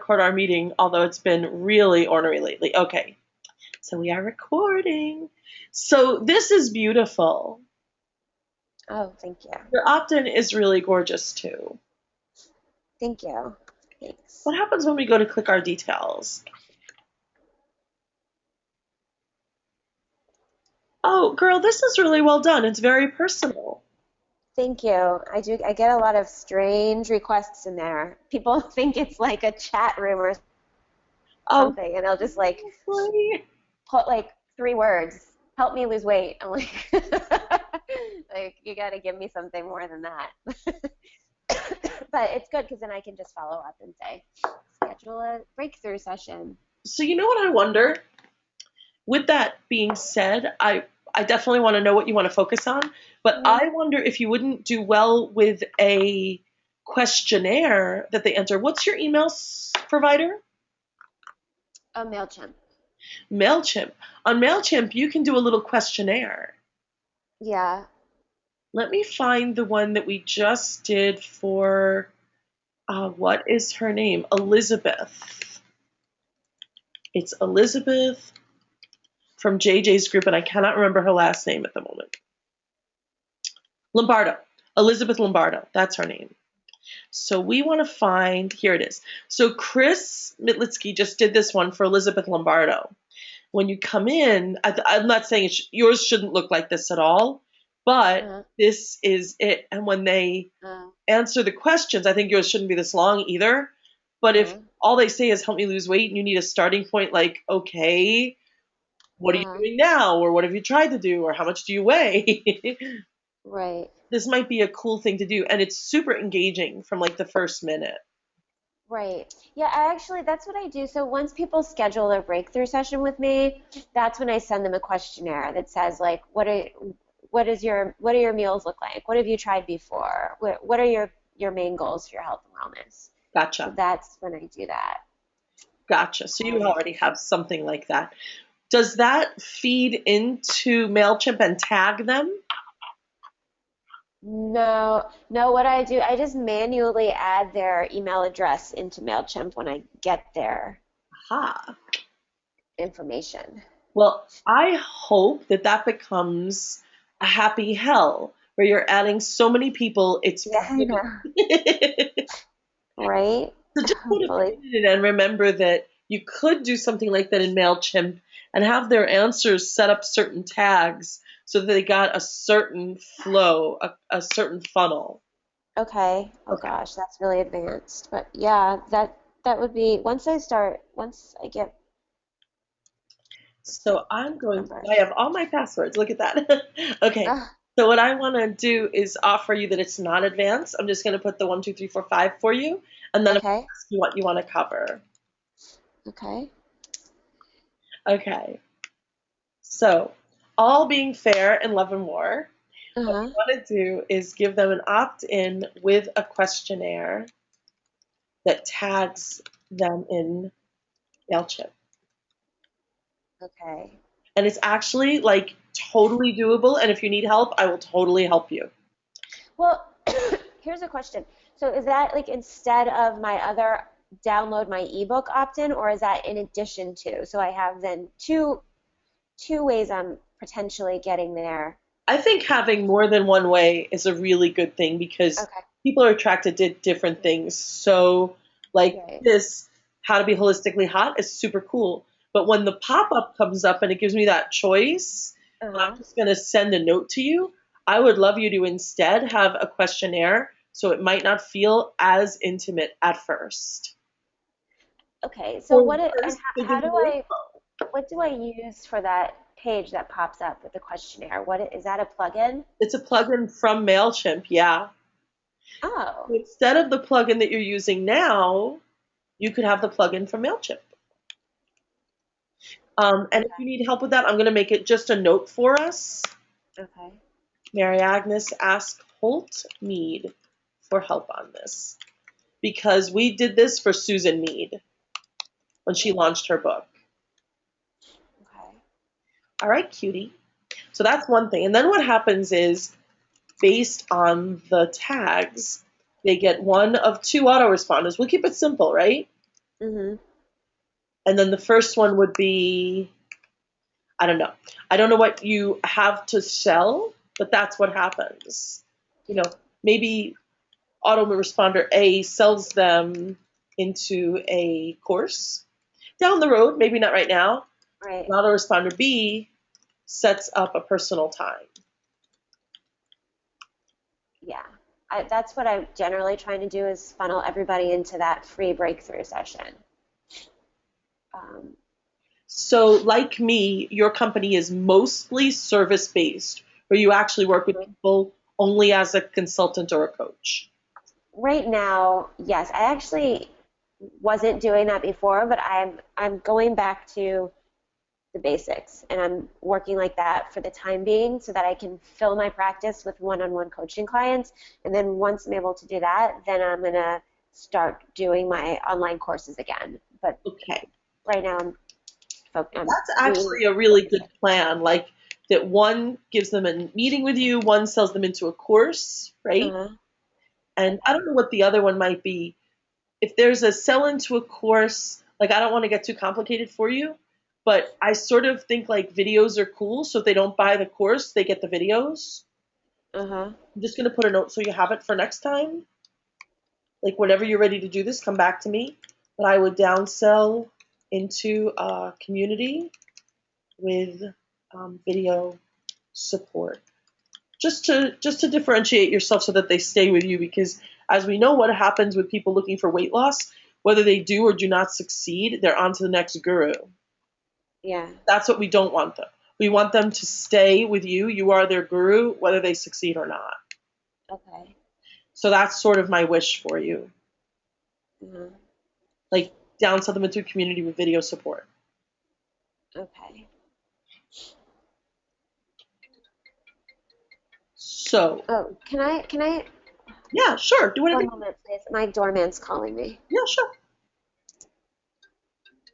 record our meeting, although it's been really ornery lately. Okay, so we are recording. So this is beautiful. Oh, thank you. Your opt-in is really gorgeous too. Thank you. Thanks. What happens when we go to click our details? Oh, girl, this is really well done. It's very personal. Thank you. I get a lot of strange requests in there. People think it's like a chat room or Oh, something, and they'll just like really? put like 3 words. Help me lose weight. I'm like, like you got to give me something more than that. But it's good because then I can just follow up and say, schedule a breakthrough session. So you know what I wonder? With that being said, I definitely want to know what you want to focus on, but Hmm. I wonder if you wouldn't do well with a questionnaire that they enter. What's your email provider? A MailChimp. MailChimp. On MailChimp, you can do a little questionnaire. Yeah. Let me find the one that we just did for, what is her name? Elizabeth. It's Elizabeth from JJ's group, and I cannot remember her last name at the moment. Lombardo. Elizabeth Lombardo. That's her name. So we want to find, here it is. So Chris Mitlitsky just did this one for Elizabeth Lombardo. When you come in, I'm not saying yours shouldn't look like this at all, but Uh, this is it. And when they uh, answer the questions, I think yours shouldn't be this long either. But if uh, all they say is help me lose weight and you need a starting point like, okay, what are you uh, doing now? Or what have you tried to do? Or how much do you weigh? right. This might be a cool thing to do. And it's super engaging from like the first minute. Right. Yeah, I actually, that's what I do. So once people schedule a breakthrough session with me, that's when I send them a questionnaire that says like, what do your meals look like? What have you tried before? What are your main goals for your health and wellness? So Gotcha. that's when I do that. Gotcha. So you Um, already have something like that. Does that feed into MailChimp and tag them? no, no, what I do, I just manually add their email address into MailChimp when I get their Aha. information. Well, I hope that that becomes a happy hell where you're adding so many people. It's Yeah, I know. Right? so just put a Hopefully. pin in it and remember that you could do something like that in MailChimp and have their answers set up certain tags so that they got a certain flow, a certain funnel. Okay. Oh Okay. gosh, that's really advanced. But yeah, that would be once I get So I'm going, number. I have all my passwords. Look at that. Okay. Ah, So what I want to do is offer you that it's not advanced. I'm just going to put the 1, 2, 3, 4, 5 for you, and then okay. ask you what you want to cover. Okay. Okay. So all being fair in love and war, what we Uh-huh. want to do is give them an opt-in with a questionnaire that tags them in Mailchimp. Okay. And it's actually like totally doable. And if you need help, I will totally help you. Well, here's a question. So is that like instead of my other download my ebook opt-in, or is that in addition to? So I have then two ways I'm potentially getting there. I think having more than one way is a really good thing because Okay. people are attracted to different things. So, like Right. this, how to be holistically hot is super cool. But when the pop up comes up and it gives me that choice, and I'm Uh-huh. just going to send a note to you, I would love you to instead have a questionnaire so it might not feel as intimate at first. Okay. So Or what it and worse, they how give do more I info. what do I use for that page that pops up with the questionnaire? Is that a plugin? It's a plugin from MailChimp, yeah. Oh, Instead of the plugin that you're using now, you could have the plugin from MailChimp. And if okay, you need help with that, I'm going to make it just a note for us. okay, Mary Agnes asked Holt Mead for help on this because we did this for Susan Mead when she launched her book. okay. All right, cutie. So that's one thing. And then what happens is, based on the tags, they get one of two autoresponders. We'll keep it simple, right? Mhm. And then the first one would be, I don't know. I don't know what you have to sell, but that's what happens. You know, maybe autoresponder A sells them into a course down the road, maybe not right now. Right. Autoresponder B sets up a personal time. Yeah. That's what I'm generally trying to do is funnel everybody into that free breakthrough session. Um, So, like me, your company is mostly service based, where you actually work with people only as a consultant or a coach. right now, yes, I actually wasn't doing that before, but I'm going back to the basics and I'm working like that for the time being so that I can fill my practice with one-on-one coaching clients. And then once I'm able to do that, then I'm gonna start doing my online courses again. But Okay. right now I'm That's doing actually a the really good basics. plan. Like that one gives them a meeting with you, one sells them into a course, right? Uh-huh. And I don't know what the other one might be. If there's a sell into a course, like I don't want to get too complicated for you, but I sort of think like videos are cool. So if they don't buy the course, they get the videos. Uh-huh. I'm just going to put a note so you have it for next time. Like whenever you're ready to do this, come back to me. But I would downsell into a community with video support, just to differentiate yourself so that they stay with you. Because as we know, what happens with people looking for weight loss, whether they do or do not succeed, they're on to the next guru. Yeah. That's what we don't want them. We want them to stay with you. You are their guru, whether they succeed or not. Okay. So that's sort of my wish for you. Uh-huh. Like downsell them into a community with video support. Okay. So Oh, can I yeah, sure. Do whatever. one moment, please? My doorman's calling me. Yeah, sure.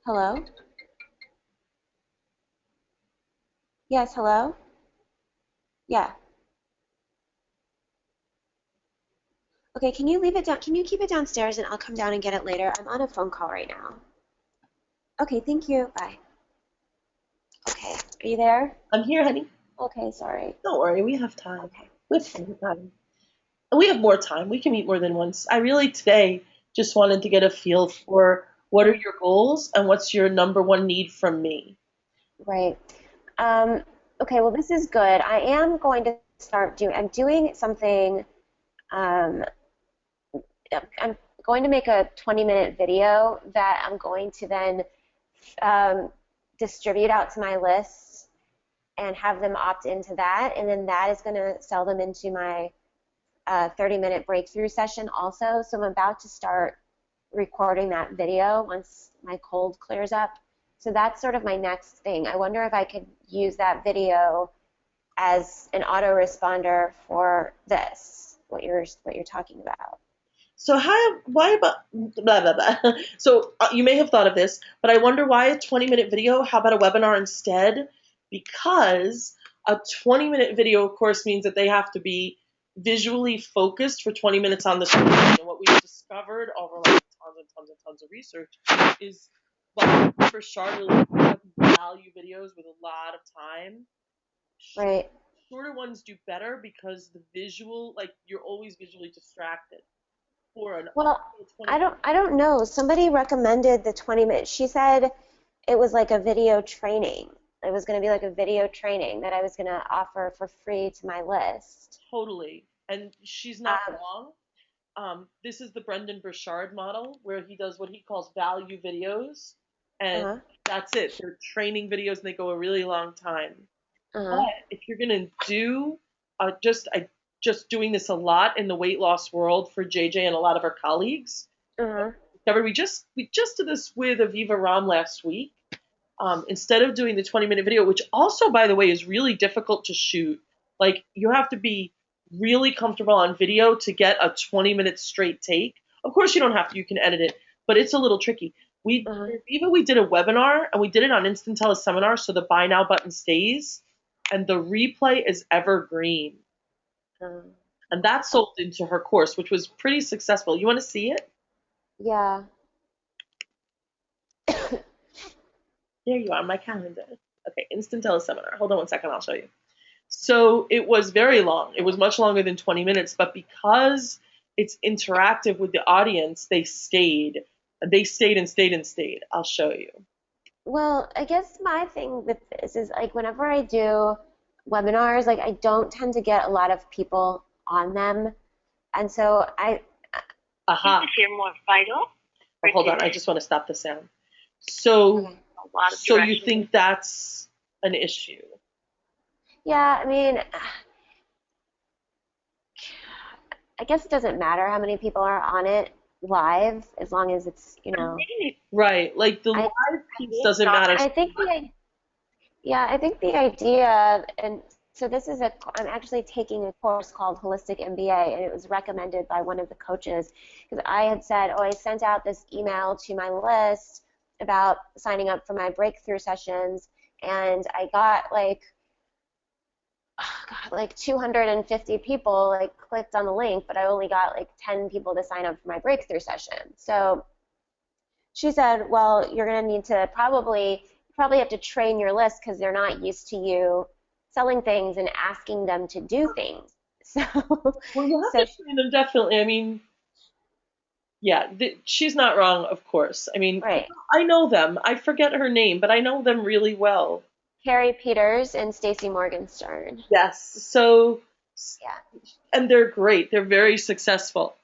Hello? Yes, hello? Yeah. Okay, can you leave it down? Can you keep it downstairs and I'll come down and get it later? I'm on a phone call right now. Okay, thank you. Bye. Okay, are you there? I'm here, honey. Okay, sorry. Don't worry. We have time. Okay. We have plenty of time. And we have more time. We can meet more than once. I really today just wanted to get a feel for what are your goals and what's your number one need from me. Right. Um, okay, well, this is good. I am going to I'm doing something, um, I'm going to make a 20-minute video that I'm going to then um, distribute out to my lists and have them opt into that. And then that is going to sell them into my 30-minute breakthrough session also. So I'm about to start recording that video once my cold clears up. So that's sort of my next thing. I wonder if I could use that video as an autoresponder for this, what you're talking about. So why about blah blah blah? So you may have thought of this, but I wonder why a 20-minute video? How about a webinar instead? Because a 20-minute video, of course, means that they have to be visually focused for 20 minutes on the screen. And what we've discovered over like tons and tons and tons of research is, well, for sure, really value videos with a lot of time. Right. Shorter ones do better because the visual, like you're always visually distracted. For an Well, audio I 20 don't I don't know. Somebody recommended the 20 minutes. She said it was like a video training. It was going to be like a video training that I was going to offer for free to my list. totally, and she's not Um, wrong. This is the Brendan Burchard model where he does what he calls value videos, and uh-huh, that's it. They're training videos and they go a really long time. But uh-huh, if you're gonna do just doing this a lot in the weight loss world for JJ and a lot of our colleagues. uh-huh, Discovered we just did this with Aviva Ram last week. Instead of doing the 20-minute video, which also, by the way, is really difficult to shoot, like you have to be really comfortable on video to get a 20-minute straight take. Of course, you don't have to, you can edit it, but it's a little tricky. uh-huh. We did a webinar and we did it on Instant Teleseminar, so the buy now button stays and the replay is evergreen. um, And that sold into her course, which was pretty successful. You want to see it? yeah. There you are, my calendar. Okay, instant teleseminar. Hold on one second, I'll show you. So it was very long. It was much longer than 20 minutes, but because it's interactive with the audience, they stayed. They stayed and stayed and stayed. I'll show you. Well, I guess my thing with this is like whenever I do webinars, like I don't tend to get a lot of people on them. And so Aha. Hear more vital. Oh, hold on, I just want to stop the sound. So, okay. so you think that's an issue? Yeah, I mean, I guess it doesn't matter how many people are on it live as long as it's, Right, like the I live piece doesn't matter. I think I think the idea, and so I'm actually taking a course called Holistic MBA, and it was recommended by one of the coaches because I had said, oh, I sent out this email to my list about signing up for my breakthrough sessions, and I got like 250 people like clicked on the link, but I only got like 10 people to sign up for my breakthrough session. So she said, well, you're going to need to probably have to train your list because they're not used to you selling things and asking them to do things. So, Well, you have so to train them definitely. I mean, yeah, she's not wrong, of course. I mean, right. I know them. I forget her name, but I know them really well. Carrie Peters and Stacey Morgenstern. Yes. So, Yeah. and they're great. They're very successful.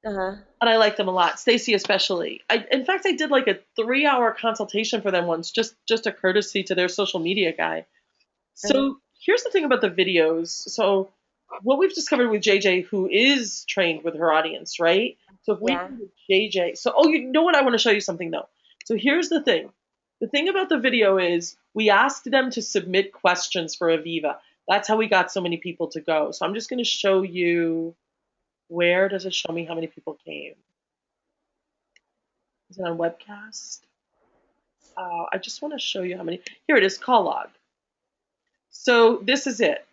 Uh-huh. And I like them a lot. Stacey especially. In fact, I did like a 3-hour consultation for them once, just a courtesy to their social media guy. Uh-huh. So here's the thing about the videos. So what we've discovered with JJ, who is trained with her audience, right? So if we Yeah. do JJ, so oh, you know what? I want to show you something though. So here's the thing. The thing about the video is we asked them to submit questions for Aviva. That's how we got so many people to go. So I'm just going to show you. Where does it show me how many people came? Is it on webcast? I just want to show you how many. Here it is, call log. So this is it.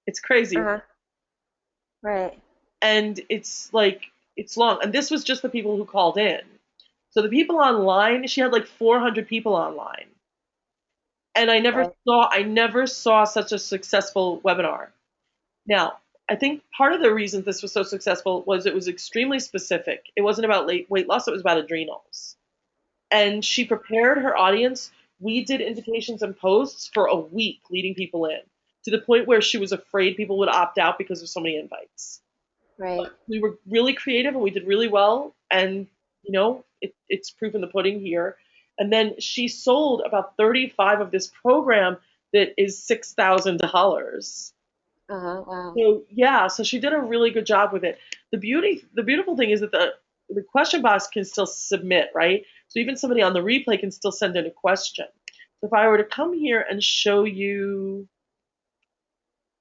It's crazy. Uh-huh. Right. And it's like, it's long. And this was just the people who called in. So the people online, she had like 400 people online. And Right. I never saw such a successful webinar. Now, I think part of the reason this was so successful was it was extremely specific. It wasn't about weight loss, it was about adrenals. And she prepared her audience. We did invitations and posts for a week leading people in to the point where she was afraid people would opt out because of so many invites. Right. But we were really creative and we did really well. And, it's proof in the pudding here. And then she sold about 35 of this program that is $6,000. Uh-huh. Wow. So yeah, so she did a really good job with it. The beautiful thing is that the question box can still submit, right? So even somebody on the replay can still send in a question. So if I were to come here and show you,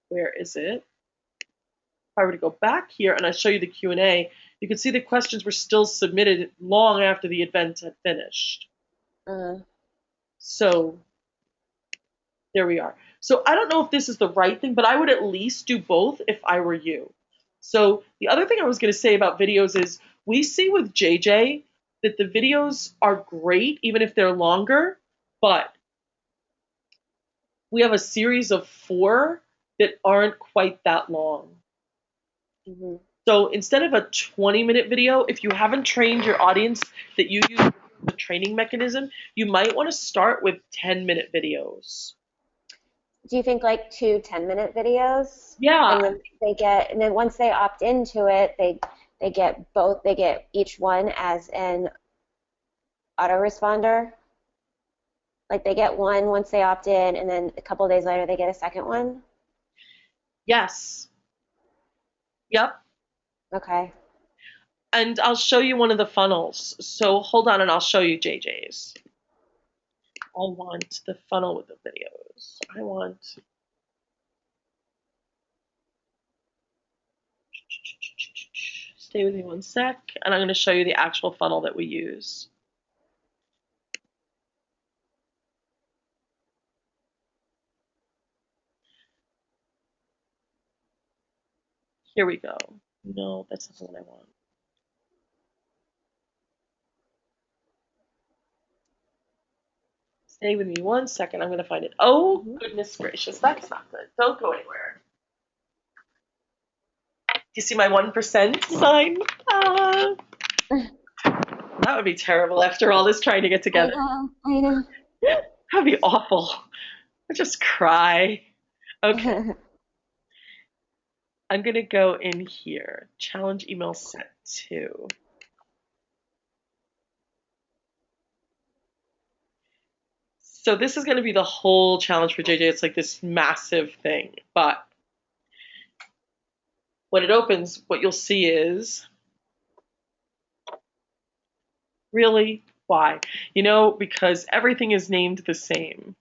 where is it? If I were to go back here and I show you the Q&A, you can see the questions were still submitted long after the event had finished. Uh-huh. So there we are. So I don't know if this is the right thing, but I would at least do both if I were you. So the other thing I was going to say about videos is we see with JJ that the videos are great, even if they're longer, but we have a series of 4 that aren't quite that long. Mm-hmm. So instead of a 20-minute video, if you haven't trained your audience that you use the training mechanism, you might want to start with 10-minute videos. Do you think like 2 10-minute videos? Yeah. And then once they opt into it, they get both. They get each one as an autoresponder. Like they get one once they opt in, and then a couple of days later they get a second one. Yes. Yep. Okay. And I'll show you one of the funnels. So hold on and I'll show you JJ's. I want the funnel with the videos. Stay with me one sec, and I'm going to show you the actual funnel that we use. Here we go. No, that's not the one I want. Stay with me 1 second. I'm going to find it. Oh, Mhm. goodness gracious. That's not good. Don't go anywhere. Do you see my 1% sign? Ah, that would be terrible after all this trying to get I together. know, I know. That'd be awful. I'd just cry. Okay. I'm going to go in here. Challenge email set 2. So this is going to be the whole challenge for JJ. It's like this massive thing. But when it opens, what you'll see is, really? Why? Because everything is named the same.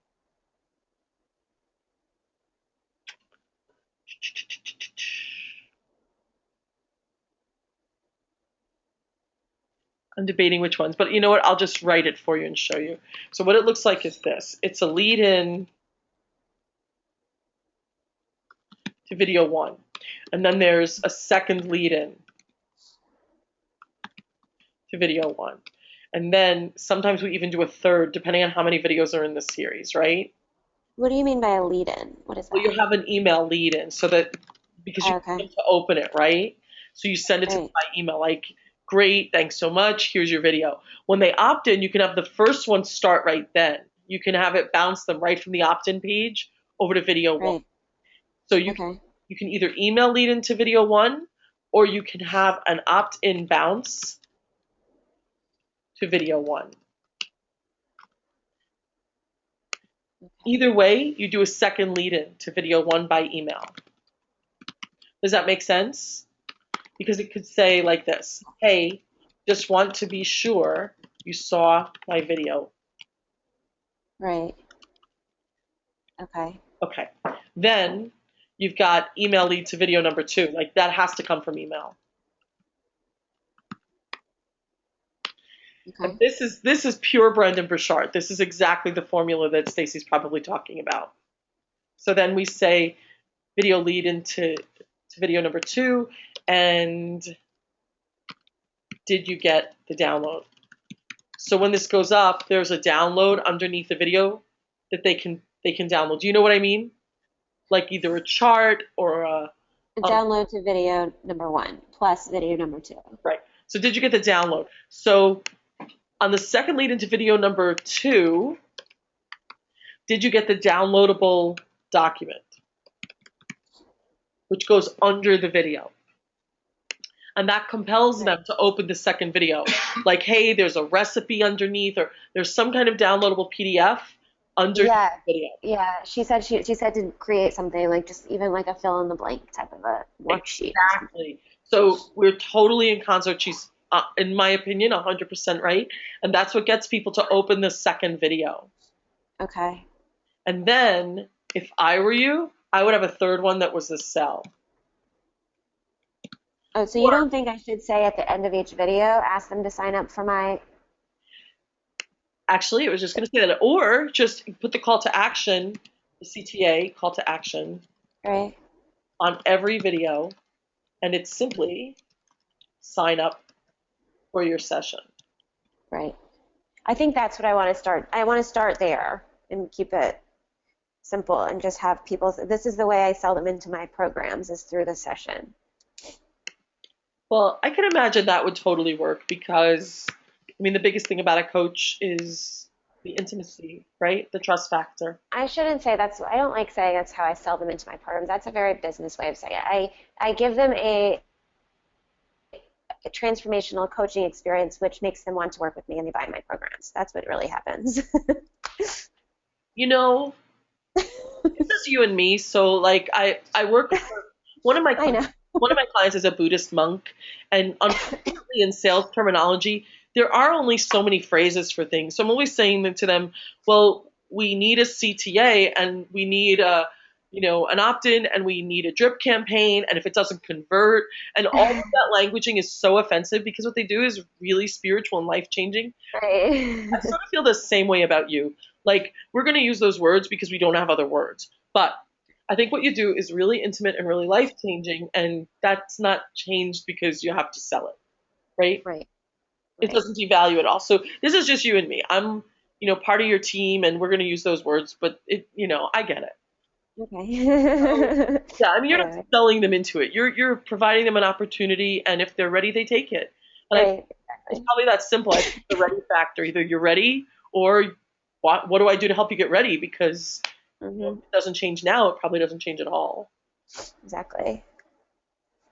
I'm debating which ones, but you know what? I'll just write it for you and show you. So what it looks like is this. It's a lead in to video 1. And then there's a second lead in to video 1. And then sometimes we even do a third, depending on how many videos are in the series, right? What do you mean by a lead-in? What is Well, you that? have an email lead in so that because you Okay, want to open it, right? So you send it to right, my email like, great, thanks so much, here's your video. When they opt in, you can have the first one start right then. You can have it bounce them right from the opt-in page over to video 1. right. So you Okay, can either email lead into video 1 or you can have an opt-in bounce to video 1. Either way, you do a second lead in to video 1 by email. Does that make sense? Because it could say like this, hey, just want to be sure you saw my video. right. Okay, Okay. Then you've got email lead to video number 2. Like that has to come from email. And okay. this is pure Brendan Burchard. This is exactly the formula that Stacy's probably talking about. So then we say video lead into to video number 2, and did you get the download? So when this goes up, there's a download underneath the video that they can download. Do you know what I mean? Like either a chart or Download to video number 1 plus video number 2. right. So did you get the download? So on the second lead into video number 2, did you get the downloadable document, which goes under the video? And that compels Right. them to open the second video. Like, hey, there's a recipe underneath, or there's some kind of downloadable PDF underneath Yeah, the video. yeah. She said to create something like just even like a fill in the blank type of a worksheet or something. Exactly. So we're totally in concert. She's, in my opinion, 100% right. And that's what gets people to open the second video. Okay. And then, if I were you, I would have a third one that was the cell. Oh, so you Or, don't think I should say at the end of each video, ask them to sign up for my, actually, I was just going to say that. Or just put the call to action, the CTA call to action, right? on every video. And it's simply sign up for your session. Right. I think that's what I want to start. I want to start there and keep it simple and just have people, this is the way I sell them into my programs is through the session. Well, I can imagine that would totally work because, I mean, the biggest thing about a coach is the intimacy, right? The trust factor. I shouldn't say that's, I don't like saying that's how I sell them into my programs. That's a very business way of saying it. I give them a transformational coaching experience, which makes them want to work with me and they buy my programs. That's what really happens. You know, this is you and me. So, like, I work with one of my I know. one of my clients is a Buddhist monk, and unfortunately, in sales terminology, there are only so many phrases for things. So I'm always saying to them, well, we need a CTA and we need an opt-in and we need a drip campaign, and if it doesn't convert, and all of that languaging is so offensive because what they do is really spiritual and life-changing. Right. I sort of feel the same way about you. Like, we're going to use those words because we don't have other words. But I think what you do is really intimate and really life changing, and that's not changed because you have to sell it, right? Right. It Right. doesn't devalue at all. So this is just you and me. I'm part of your team, and we're going to use those words, but I get it. So, Okay. yeah, I mean, you're not Anyway, selling them into it. You're providing them an opportunity, and if they're ready, they take it. And I think right, it's exactly. probably that simple. I think the ready factor. Either you're ready, or what do I do to help you get ready? Because if Hmm. it doesn't change now, it probably doesn't change at all. Exactly.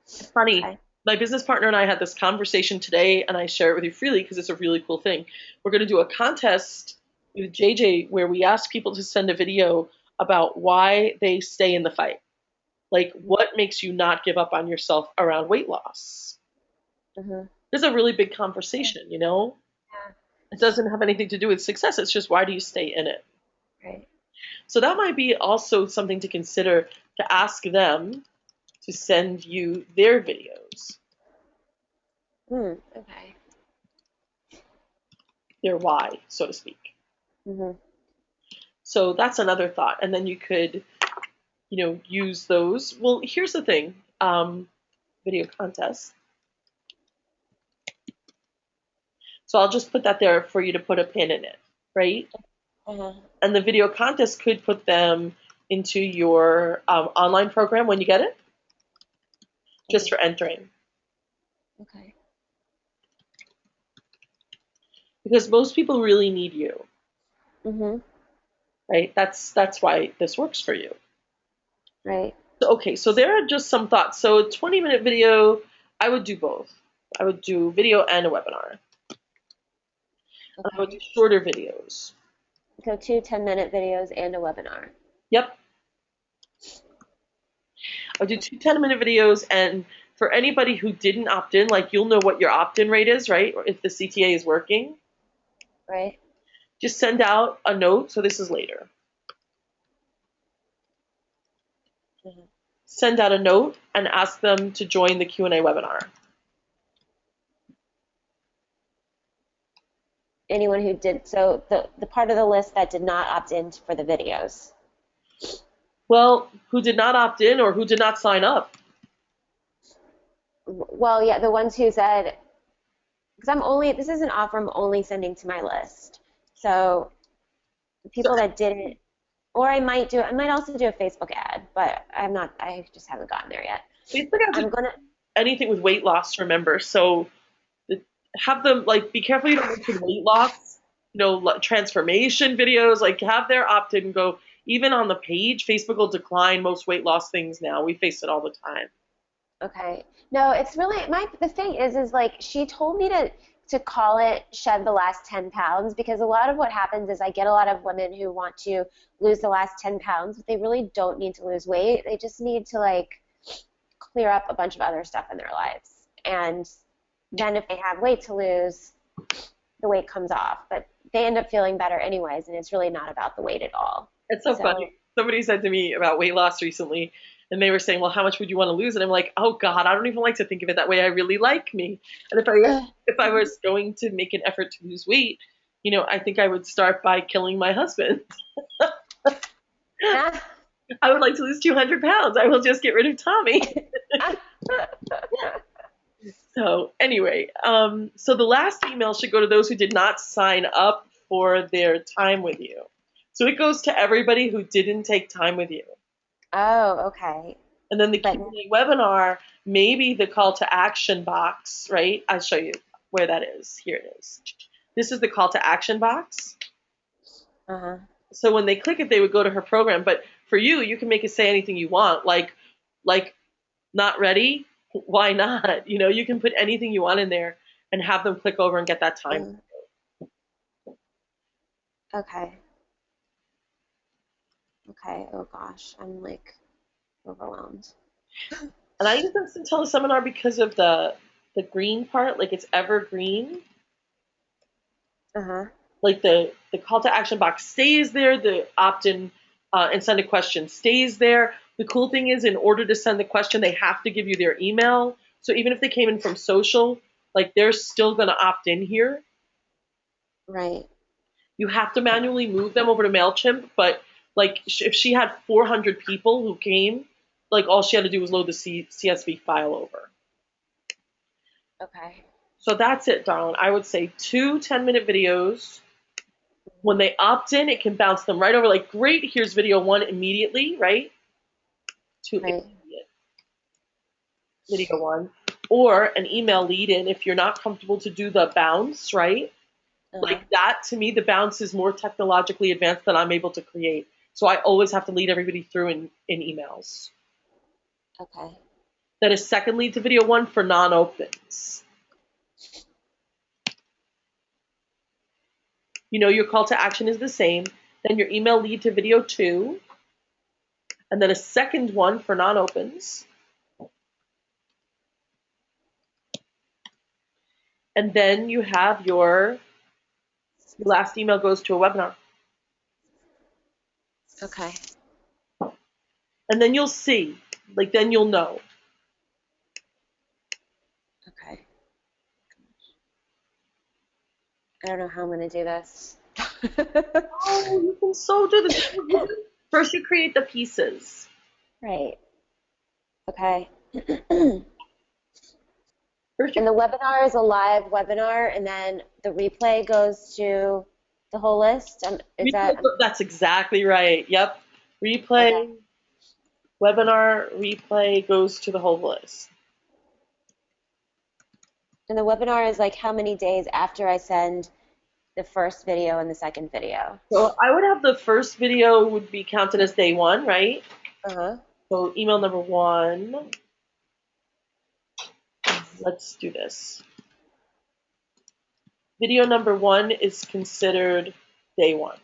It's funny. Okay. My business partner and I had this conversation today, and I share it with you freely because it's a really cool thing. We're going to do a contest with JJ where we ask people to send a video about why they stay in the fight. Like, what makes you not give up on yourself around weight loss? Hmm. There's a really big conversation. Yeah. It doesn't have anything to do with success. It's just, why do you stay in it? Right. So that might be also something to consider, to ask them to send you their videos, Okay. their why, so to speak. Hmm. So that's another thought. And then you could, use those. Well, here's the thing, video contest. So I'll just put that there for you to put a pin in it, right? Uh-huh. And the video contest could put them into your online program when you get it, just Hmm. for entering. Okay. Because most people really need you, Hmm. right? That's why this works for you. Right. So, okay, so there are just some thoughts. So a 20-minute video, I would do both. I would do video and a webinar. And I would do Okay. shorter videos. So two 10-minute videos and a webinar. Yep. I would do two 10-minute videos, and for anybody who didn't opt in, like, you'll know what your opt-in rate is, right? Or if the CTA is working. Right. Just send out a note. So this is later. Hmm. Send out a note and ask them to join the Q&A webinar. Anyone who did so the part of the list that did not opt in for the videos. Well, who did not opt in or who did not sign up? Well, yeah, the ones who said, because this is an offer I'm only sending to my list. So the So people that didn't, or I might also do a Facebook ad, but I just haven't gotten there yet. Facebook ads I'm are gonna, anything with weight loss, remember. So have them, like, be careful you don't mention weight loss, transformation videos, like, have their opt in go. Even on the page, Facebook will decline most weight loss things now. We face it all the time. okay. No, it's really, the thing is like, she told me to call it shed the last 10 pounds because a lot of what happens is I get a lot of women who want to lose the last 10 pounds, but they really don't need to lose weight. They just need to like clear up a bunch of other stuff in their lives. And then if they have weight to lose, the weight comes off. But they end up feeling better anyways, and it's really not about the weight at all. It's so So, funny. Somebody said to me about weight loss recently, and they were saying, "Well, how much would you want to lose?" And I'm like, "Oh God, I don't even like to think of it that way. I really like me, and if I was going to make an effort to lose weight, I think I would start by killing my husband. ah, I would like to lose 200 pounds. I will just get rid of Tommy." So anyway, so the last email should go to those who did not sign up for their time with you. So it goes to everybody who didn't take time with you. oh, okay. And then the But Q&A webinar, maybe the call to action box, right? I'll show you where that is. Here it is. This is the call to action box. uh-huh. So when they click it, they would go to her program. But for you, you can make it say anything you want, like not ready. Why not? You can put anything you want in there and have them click over and get that time. Mm, okay. Okay. Oh gosh, I'm like overwhelmed. And I use this in teleseminar because of the green part, like it's evergreen. Uh-huh. Like the call to action box stays there, the opt-in and send a question stays there. The cool thing is, in order to send the question, they have to give you their email. So even if they came in from social, like, they're still going to opt in here. Right. You have to manually move them over to MailChimp, but like, if she had 400 people who came, like, all she had to do was load the CSV file over. Okay. So that's it, darling. I would say two 10-minute videos When they opt in, it can bounce them right over, like, great, here's video 1 immediately, right? To Right. immediate video 1. Or an email lead in if you're not comfortable to do the bounce, right? Uh-huh. Like that, to me, the bounce is more technologically advanced than I'm able to create. So I always have to lead everybody through in emails. Okay. Then a second lead to video 1 for non-opens. Your call to action is the same. Then your email lead to video 2. And then a second one for non-opens. And then you have your last email goes to a webinar. Okay. And then you'll see, like, then you'll know. Okay. I don't know how I'm going to do this. Oh, you can so do this. First, you create the pieces. Right. Okay. And First, the webinar is a live webinar, and then the replay goes to the whole list. Is that that's exactly right. Yep. okay? Replay, webinar, replay goes to the whole list. And the webinar is like how many days after I send the first video and the second video? So I would have the first video would be counted as day 1, right? Uh-huh. So email number 1. Let's do this. Video number 1 is considered day 1.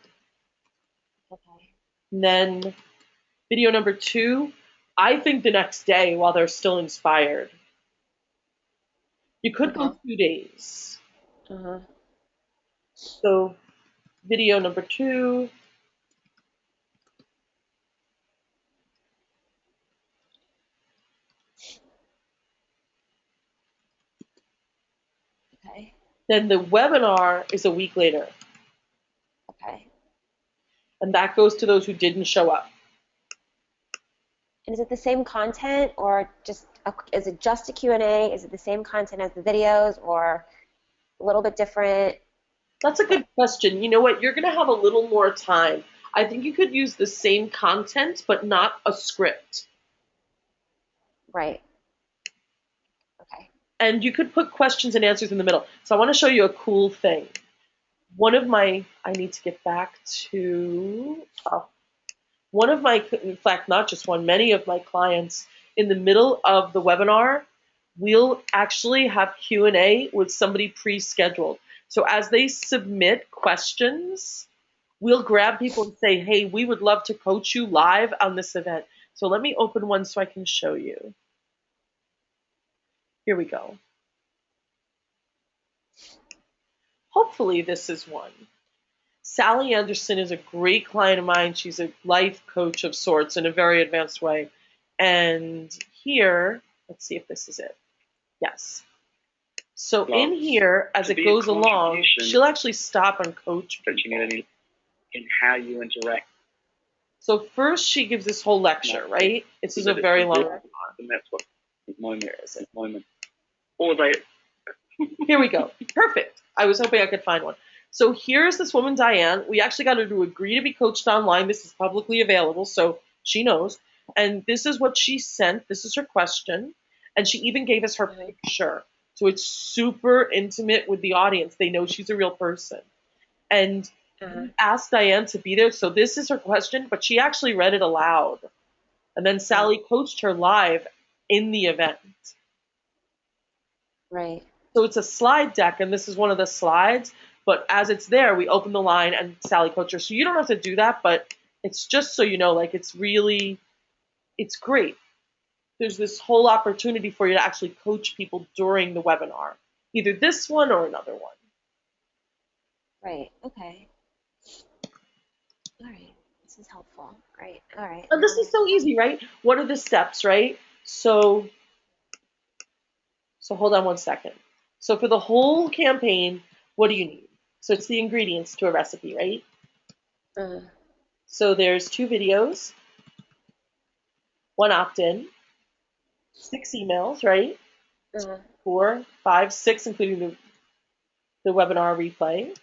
Okay. And then video number 2, I think the next day while they're still inspired. You could Okay. go 2 days. Uh-huh. So video number 2, Okay. then the webinar is a week later. Okay. And that goes to those who didn't show up. And is it the same content, or is it just a Q&A? Is it the same content as the videos, or a little bit different? That's a good question. You know what? You're going to have a little more time. I think you could use the same content, but not a script. Right. Okay. And you could put questions and answers in the middle. So I want to show you a cool thing. I need to get back to, in fact, not just one, many of my clients, in the middle of the webinar, we'll actually have Q&A with somebody pre-scheduled. So as they submit questions, we'll grab people and say, hey, we would love to coach you live on this event. So let me open one so I can show you. Here we go. Hopefully this is one. Sally Anderson is a great client of mine. She's a life coach of sorts in a very advanced way. And here, let's see if this is it. Yes. So in here, as it goes along, she'll actually stop and coach people. In how you interact. So first she gives this whole lecture, right? This is a very long webinar. And that's what moment. Or they. Here we go. Perfect. I was hoping I could find one. So here's this woman, Diane. We actually got her to agree to be coached online. This is publicly available, so she knows. And this is what she sent. This is her question. And she even gave us her picture. So it's super intimate with the audience. They know she's a real person. And asked Diane to be there. So this is her question, but she actually read it aloud. And then Sally coached her live in the event. Right. So it's a slide deck, and this is one of the slides. But as it's there, we open the line and Sally coached her. So you don't have to do that, but it's just so you know, like, it's great. There's this whole opportunity for you to actually coach people during the webinar, either this one or another one. Right. Okay. All right. This is helpful. Right. All right. And this is so easy, right? What are the steps, right? So hold on one second. So for the whole campaign, what do you need? So it's the ingredients to a recipe, right? So there's 2 videos, 1 opt-in, 6 emails, right? 4, 5, 6, including the webinar replay.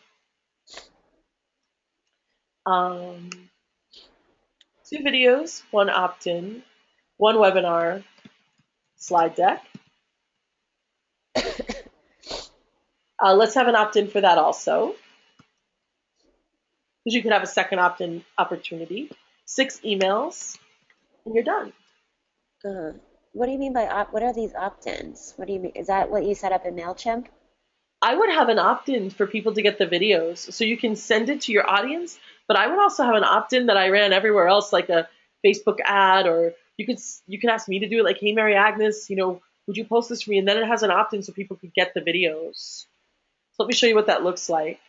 Um, 2 videos, 1 opt-in, 1 webinar, slide deck. Let's have an opt-in for that also, because you could have a second opt-in opportunity. 6 emails, and you're done. Uh, what do you mean by what are these opt-ins? What do you mean? Is that what you set up in MailChimp? I would have an opt-in for people to get the videos, so you can send it to your audience, but I would also have an opt-in that I ran everywhere else, like a Facebook ad, or you could ask me to do it, like, hey, Mary Agnes, would you post this for me? And then it has an opt-in so people could get the videos. So let me show you what that looks like.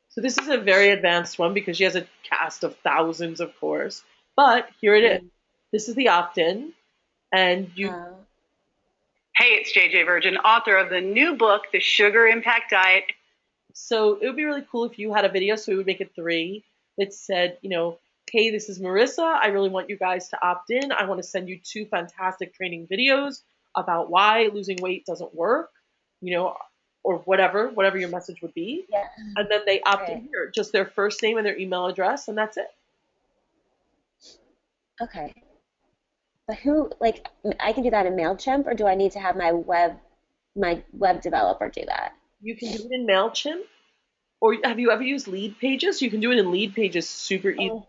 So this is a very advanced one because she has a cast of thousands, of course. But here it is. This is the opt-in, and you. Hey, it's JJ Virgin, author of the new book, The Sugar Impact Diet. So it would be really cool if you had a video, so we would make it 3, that said, hey, this is Marissa. I really want you guys to opt in. I want to send you 2 fantastic training videos about why losing weight doesn't work, or whatever your message would be. Yeah. And then they opt in here, just their first name and their email address, and that's it. Okay. But I can do that in MailChimp, or do I need to have my web developer do that? You can do it in MailChimp, or have you ever used Lead Pages? You can do it in Lead Pages super easy. Oh,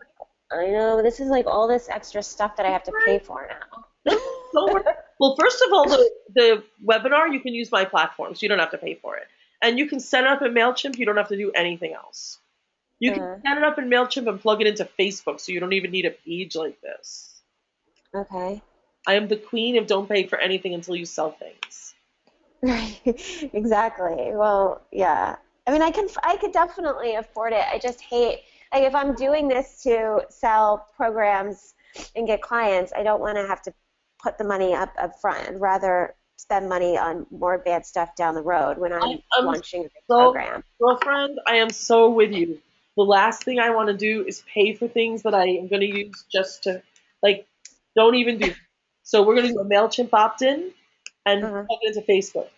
I know. This is like all this extra stuff that I have to pay for now. Don't worry. Well, first of all, the webinar, you can use my platform, so you don't have to pay for it. And you can set it up in MailChimp. You don't have to do anything else. You can set it up in MailChimp and plug it into Facebook, so you don't even need a page like this. Okay. I am the queen of don't pay for anything until you sell things. Right. Exactly. Well, yeah. I mean, I could definitely afford it. I just hate, like, if I'm doing this to sell programs and get clients, I don't want to have to put the money up front. I'd rather spend money on more advanced stuff down the road when I'm launching a big program. Girlfriend, I am so with you. The last thing I want to do is pay for things that I am going to use just to, don't even do. So we're going to do a MailChimp opt-in and plug it into Facebook.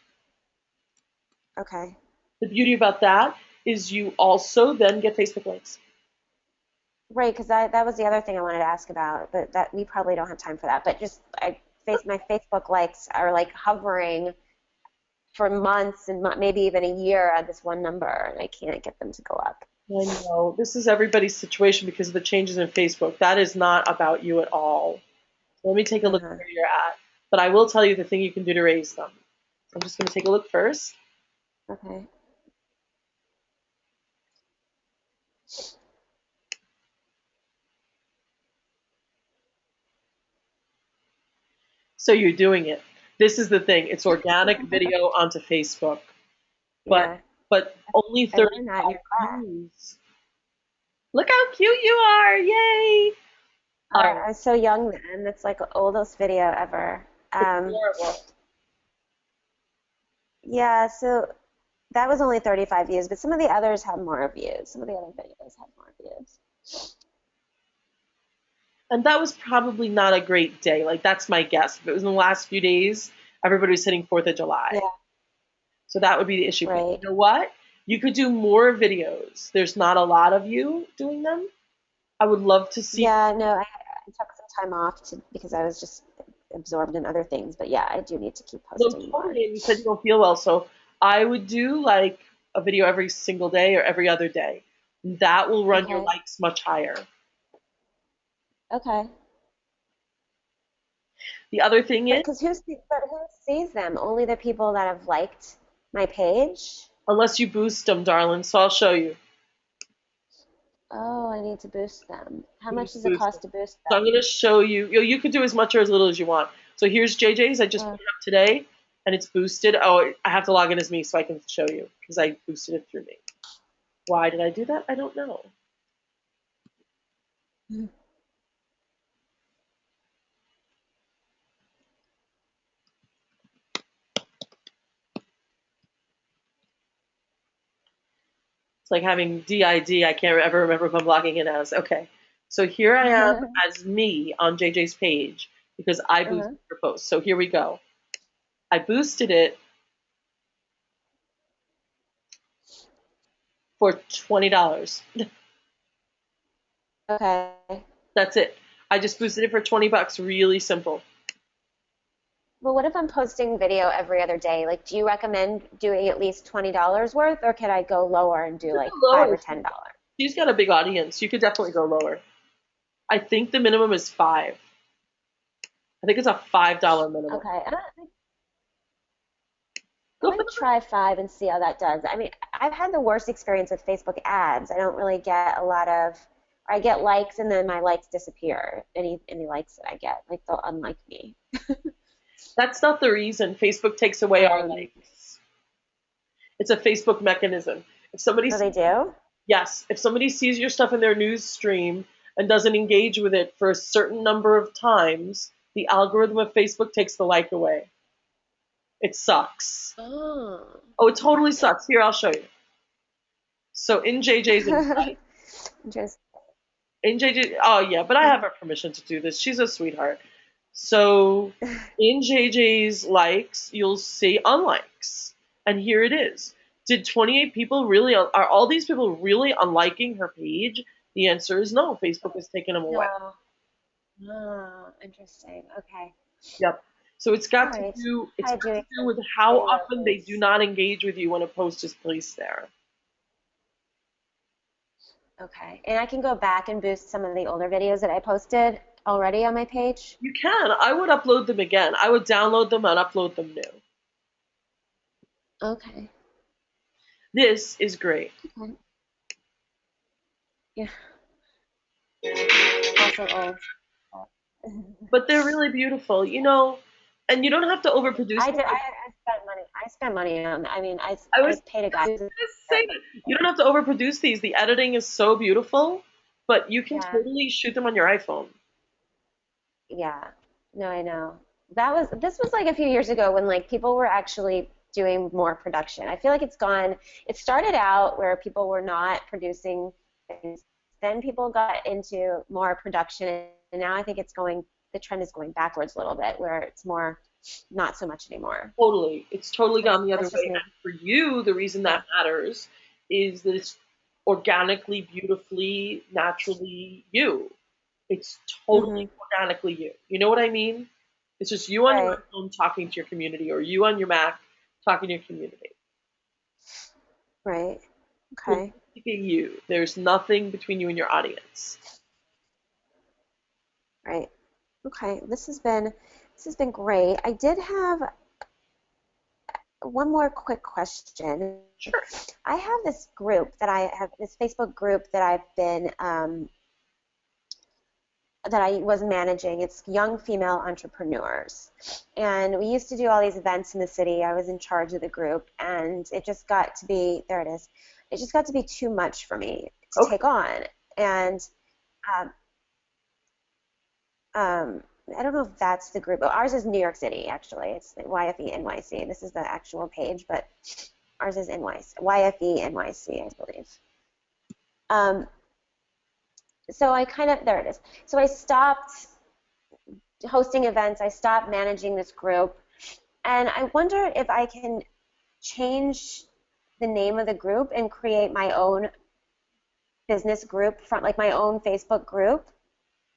Okay. The beauty about that is you also then get Facebook links. Right, because that was the other thing I wanted to ask about, but that we probably don't have time for that. But just my Facebook likes are like hovering for months and maybe even a year on this one number, and I can't get them to go up. I know. This is everybody's situation because of the changes in Facebook. That is not about you at all. So let me take a look where you're at. But I will tell you the thing you can do to raise them. So I'm just going to take a look first. Okay. So you're doing it. This is the thing. It's organic video onto Facebook. But only 35 views. Look how cute you are. Yay. I was so young then. It's like the oldest video ever. Yeah, so that was only 35 views, but some of the others have more views. Some of the other videos have more views. And that was probably not a great day. Like, that's my guess. If it was in the last few days, everybody was hitting 4th of July. Yeah. So that would be the issue. Right. But you know what? You could do more videos. There's not a lot of you doing them. I would love to see. Yeah, no, I took some time off because I was just absorbed in other things. But yeah, I do need to keep posting more. You said you don't feel well, so I would do like a video every single day or every other day. That will run your likes much higher. Okay. The other thing is, who sees them? Only the people that have liked my page? Unless you boost them, darling. So I'll show you. Oh, I need to boost them. How much does it cost to boost them? So I'm going to show you. You could do as much or as little as you want. So here's JJ's. I just put it up today, and it's boosted. Oh, I have to log in as me so I can show you because I boosted it through me. Why did I do that? I don't know. It's like having DID. I can't ever remember who I'm logging in as. Okay. So here I am as me on JJ's page because I boosted her post. So here we go. I boosted it. for $20. Okay. That's it. I just boosted it for $20. Really simple. Well, what if I'm posting video every other day? Like, do you recommend doing at least $20 worth, or can I go lower and do like $5 Lower. or $10? She's got a big audience. You could definitely go lower. I think the minimum is 5. I think it's a $5 minimum. Okay. I'm Go going for to try 5 and see how that does. I mean, I've had the worst experience with Facebook ads. I don't really get a lot of, or I get likes and then my likes disappear. Any likes that I get, like they'll unlike me. That's not the reason Facebook takes away our Um, likes. It's a Facebook mechanism. If somebody Oh, they do? Yes, if somebody sees your stuff in their news stream and doesn't engage with it for a certain number of times, the algorithm of Facebook takes the like away. It sucks. Oh. Oh, it totally sucks. Here, I'll show you. So in JJ's invite, Interesting. in JJ, oh yeah, but I have her permission to do this. She's a sweetheart. So in JJ's likes, you'll see unlikes, and here it is. Did 28 people really? Are all these people really unliking her page? The answer is no. Facebook has taken them away. No. Oh, interesting. Okay. Yep. So it's got All to right. do. It's Try got to doing do some with how video often they boosts. do not engage with you when a post is placed there. Okay. And I can go back and boost some of the older videos that I posted already on my page. You can. I would upload them again. I would download them and upload them new. Okay. This is great. Okay. Yeah. Also old. But they're really beautiful, and you don't have to overproduce them. I spent money. I spent money on. I mean, I I was paid a guy. just say that. You don't have to overproduce these. The editing is so beautiful, but you can Yeah. totally shoot them on your iPhone. Yeah. No, I know. This was like a few years ago when like people were actually doing more production. I feel like it started out where people were not producing things. Then people got into more production, and now I think the trend is going backwards a little bit where it's more not so much anymore. Totally. It's totally gone the other That's just way. me. And for you, the reason that matters is that it's organically, beautifully, naturally you. It's totally organically you. You know what I mean? It's just you on your Right. phone talking to your community, or you on your Mac talking to your community. Right. Okay. Basically you. There's nothing between you and your audience. Right. Okay. This has been great. I did have one more quick question. Sure. I have this Facebook group that I've been that I was managing. It's young female entrepreneurs. And we used to do all these events in the city. I was in charge of the group, and it just got to be, there it is, it just got to be too much for me to take on. And I don't know if that's the group. Ours is New York City, actually. It's YFE NYC. This is the actual page, but ours is YFE NYC, I believe. So there it is. So I stopped hosting events. I stopped managing this group. And I wonder if I can change the name of the group and create my own business group from like my own Facebook group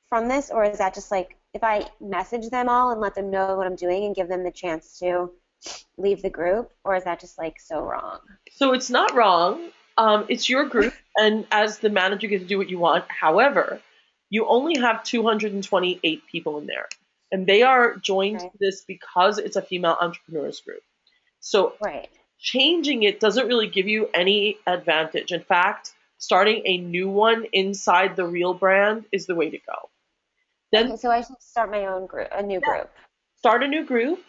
from this, or is that just like if I message them all and let them know what I'm doing and give them the chance to leave the group, or is that just like so wrong? So it's not wrong. It's your group, and as the manager, you get to do what you want. However, you only have 228 people in there, and they are joined to this because it's a female entrepreneurs group. So changing it doesn't really give you any advantage. In fact, starting a new one inside the real brand is the way to go. Then, so I should start my own group, a new group. Start a new group,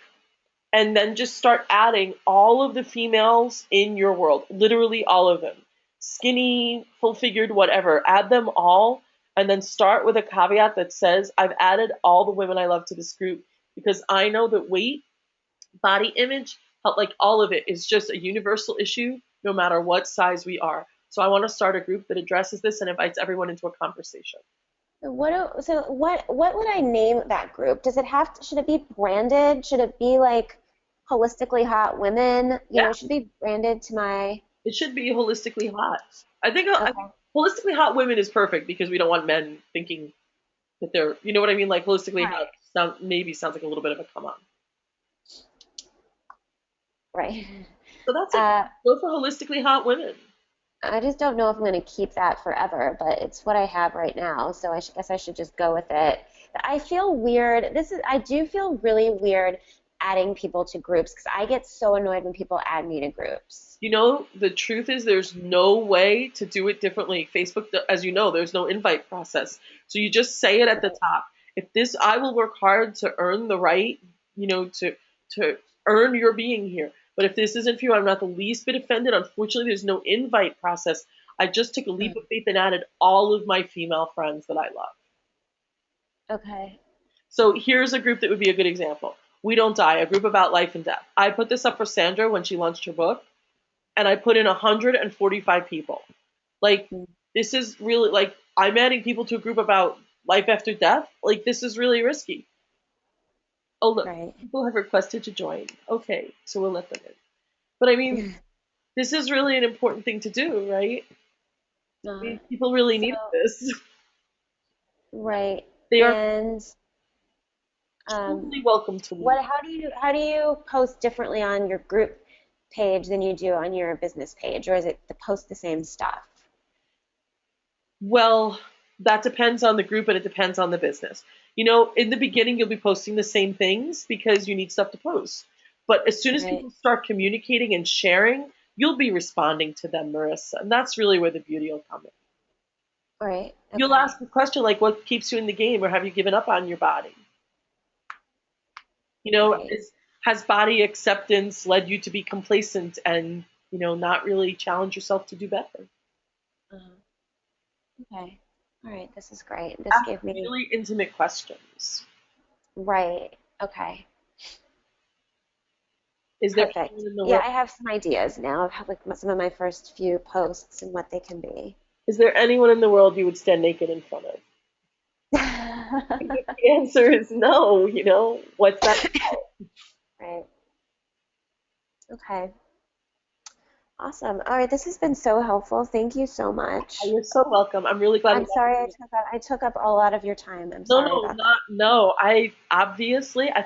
and then just start adding all of the females in your world, literally all of them. Skinny, full-figured, whatever. Add them all, and then start with a caveat that says, I've added all the women I love to this group because I know that weight, body image, like all of it is just a universal issue no matter what size we are. So I want to start a group that addresses this and invites everyone into a conversation. What would I name that group? Does it should it be branded? Should it be like holistically hot women? You know, it should be branded to my It should be holistically hot. I think Okay. holistically hot women is perfect because we don't want men thinking that they're, you know what I mean? Like holistically hot Right. maybe sounds like a little bit of a come on. Right. So that's it. Uh, Go for holistically hot women. I just don't know if I'm going to keep that forever, but it's what I have right now, so guess I should just go with it. I feel weird. I do feel really weird adding people to groups because I get so annoyed when people add me to groups. You know, the truth is there's no way to do it differently. Facebook, as you know, there's no invite process. So you just say it at the Right. top. If this, I will work hard to earn the right, to earn your being here. But if this isn't for you, I'm not the least bit offended. Unfortunately, there's no invite process. I just took a leap of faith and added all of my female friends that I love. Okay. So here's a group that would be a good example. We Don't Die, a group about life and death. I put this up for Sandra when she launched her book, and I put in 145 people. Like, Mm. this is really, like, I'm adding people to a group about life after death. Like, this is really risky. Oh, look, Right. people have requested to join. Okay, so we'll let them in. But I mean, this is really an important thing to do, right? I Uh, mean, people really so, need this. right. They are And totally welcome to leave. how do you post differently on your group page than you do on your business page, or is it to post the same stuff? Well, that depends on the group and it depends on the business. You know, in the beginning, you'll be posting the same things because you need stuff to post. But as soon as Right. people start communicating and sharing, you'll be responding to them, Marissa. And that's really where the beauty will come in. Right. You'll Okay. ask a question like, what keeps you in the game, or have you given up on your body? You know, Right. has body acceptance led you to be complacent and, not really challenge yourself to do better? Uh, okay. All right. This is great. This Ask gave me really intimate questions. right. Okay. Is there Perfect. anyone in the Yeah, world? I have some ideas now of how, like some of my first few posts and what they can be. Is there anyone in the world you would stand naked in front of? The answer is no, What's that? Right. Okay. Awesome. All right. This has been so helpful. Thank you so much. You're so welcome. I'm really glad we I'm got to sorry do it. I took up a lot of your time. I'm No, sorry no, about that. not, no. I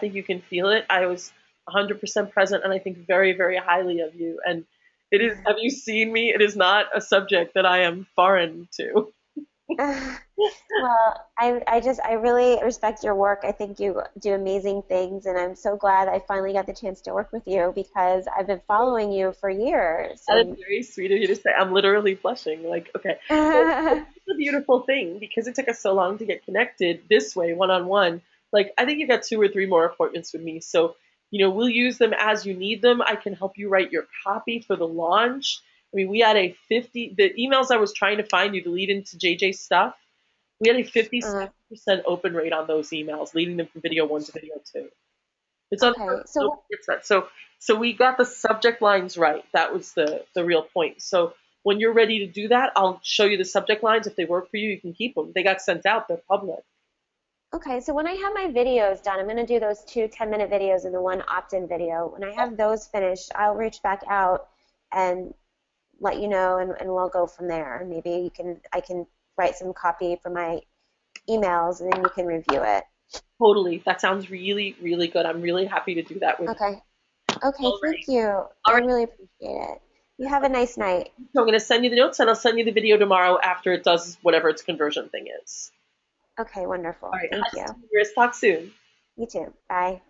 think you can feel it. I was 100% present and I think very, very highly of you. And have you seen me? It is not a subject that I am foreign to. Well, I really respect your work. I think you do amazing things, and I'm so glad I finally got the chance to work with you because I've been following you for years. That is And very sweet of you to say. I'm literally blushing. Like, okay. So it's a beautiful thing because it took us so long to get connected this way, one on one. Like, I think you got 2 or 3 more appointments with me. So, we'll use them as you need them. I can help you write your copy for the launch. I mean, we had the emails I was trying to find you to lead into JJ's stuff. We had a 57% open rate on those emails, leading them from video 1 to video 2. It's unheard okay, of. so Nobody gets that. So we got the subject lines right. That was the real point. So when you're ready to do that, I'll show you the subject lines. If they work for you, you can keep them. They got sent out. They're public. okay, so when I have my videos done, I'm going to do those 2 10-minute videos and the one opt-in video. When I have those finished, I'll reach back out and let you know, and we'll go from there. Maybe I can write some copy for my emails, and then you can review it. Totally. That sounds really, really good. I'm really happy to do that with you. Okay. Okay, All right. thank you. All I right. really appreciate it. You have a nice night. So I'm going to send you the notes, and I'll send you the video tomorrow after it does whatever its conversion thing is. Okay, All wonderful. right. Thank you. Talk soon. You too. Bye.